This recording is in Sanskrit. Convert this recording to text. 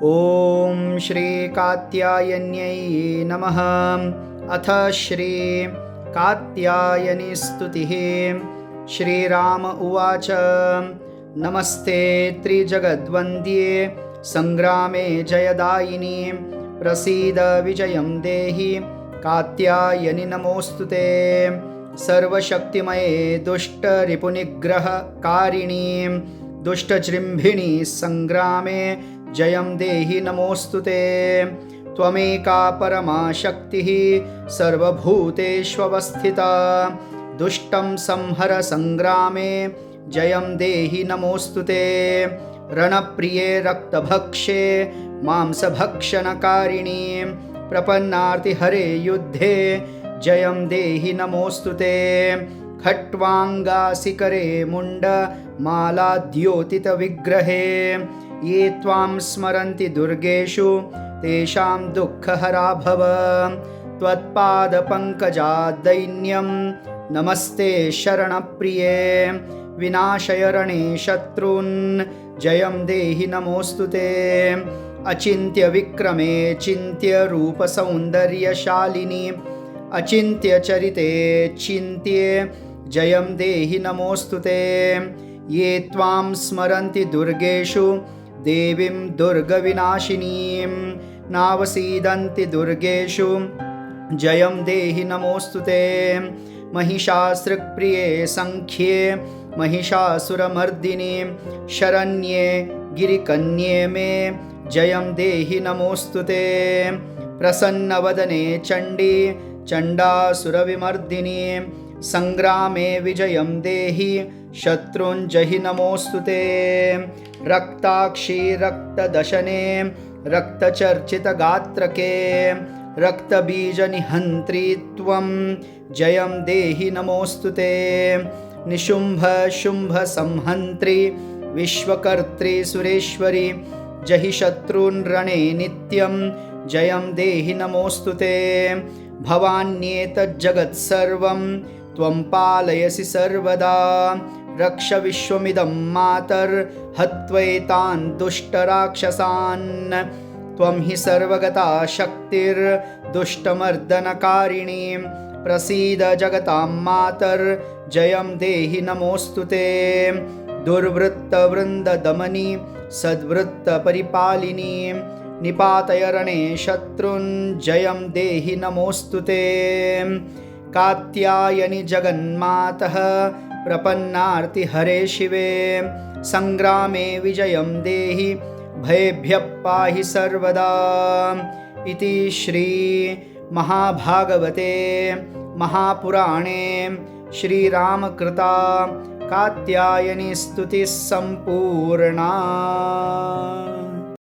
ॐ श्री कात्यायन्यै नमः। अथ श्री कात्यायनी स्तुतिः। श्रीराम उवाच नमस्ते त्रिजगद्वन्द्ये संग्रामे जयदायिनी प्रसीद विजयं देहि कात्यायनि नमोऽस्तुते। सर्वशक्तिमये दुष्टरिपुनिग्रहकारिणी दुष्टजृम्भिणी संग्रामे जयं देहि नमोऽस्तुते। त्वमेका परमा शक्तिः सर्वभूतेष्वस्थिता दुष्टं संहर संग्रामे जयं देहि नमोऽस्तुते। रणप्रिये रक्तभक्षे मांसभक्षणकारिणी प्रपन्नार्तिहरे युद्धे जयं देहि नमोऽस्तुते। खट्वाङ्गासिकरे मुण्डमालाद्योतितविग्रहे ये त्वां स्मरन्ति दुर्गेषु तेषां दुःखहरा भव। त्वत्पादपङ्कजाद्दैन्यं नमस्ते शरणप्रिये विनाशय रणे शत्रून् जयं देहि नमोऽस्तुते। अचिन्त्य विक्रमे चिन्त्य रूपसौन्दर्यशालिनी अचिन्त्य चरिते चिन्त्ये जयं देहि नमोऽस्तुते। ये त्वां स्मरन्ति दुर्गेषु देवीं दुर्गविनाशिनीं नावसीदन्ति दुर्गेषु जयं देहि नमोऽस्तुते। महिषासृक्प्रिये संख्ये महिषासुरमर्दिनी शरण्ये गिरिकन्ये मे जयं देहि नमोऽस्तुते। प्रसन्नवदने चण्डी चण्डासुरविमर्दिनी संग्रामे विजयं देहि शत्रुञ्जहि नमोऽस्तुते। रक्ताक्षी रक्तदशने रक्तचर्चितगात्रके रक्तबीजनिहन्त्री त्वं जयं देहि नमोऽस्तुते। निशुम्भ शुम्भ संहन्त्री विश्वकर्त्री सुरेश्वरी जहि शत्रून् रणे नित्यं जयं देहि नमोऽस्तुते। भवान्येतज्जगत्सर्वं त्वं पालयसि सर्वदा रक्ष विश्वमिदं मातर्हत्वैतान् दुष्टराक्षसान्। त्वं हि सर्वगता शक्तिर्दुष्टमर्दनकारिणी प्रसीद जगतां मातर्जयं देहि नमोऽस्तुते। दुर्वृत्तवृन्ददमनी सद्वृत्तपरिपालिनी निपातय रणे शत्रून् जयं देहि नमोऽस्तुते। कात्यायनि जगन्मातः प्रपन्नार्तिहरे शिवे संग्रामे विजयं देहि भयेभ्यः पाहि सर्वदा। इति श्री महाभागवते महापुराणे श्रीरामकृता कात्यायनी स्तुतिः सम्पूर्णा।